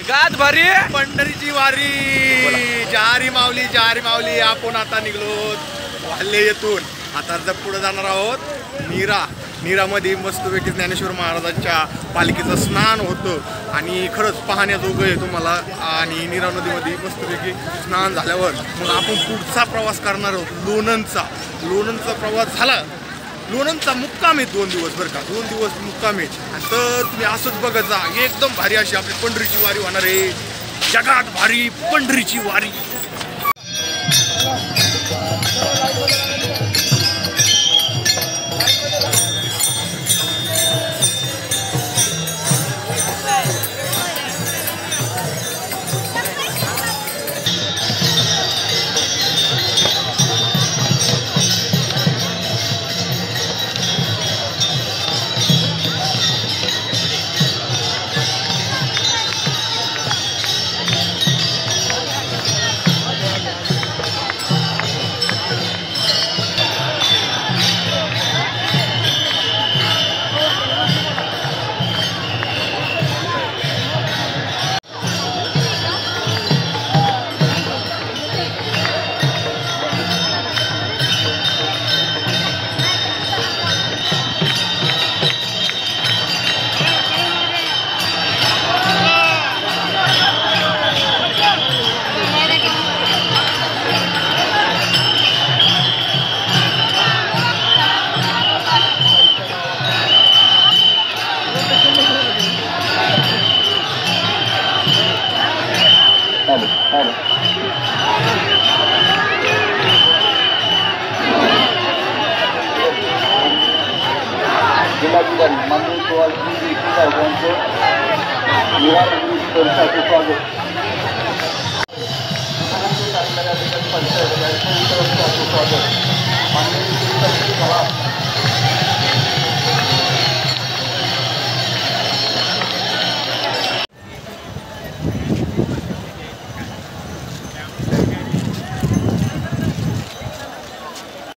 जगात भारी पंढरीची वारी. जारी माऊली आपण आता निघलो वाल्हे येथून. आता जर पुढे जाणार आहोत नीरामध्ये मस्तपैकी ज्ञानेश्वर महाराजांच्या पालखीचं स्नान होतं आणि खरंच पाहण्याजोगं आहे तुम्हाला. आणि नीरा नदीमध्ये मस्तपैकी स्नान झाल्यावर मग आपण पुढचा प्रवास करणार आहोत लोणंदचा प्रवास झाला. लोणंदचा मुक्काम आहे 2 दिवस बरं का. 2 दिवस मुक्काम आहे. तर तुम्ही असंच बघत जा. एकदम भारी अशी आपली पंढरीची वारी होणार आहे. जगात भारी पंढरीची वारी. जिल्हाधिकारी माननीय सुहासिनी साहेबांचं निवारण परिसराचे स्वागत. स्वागत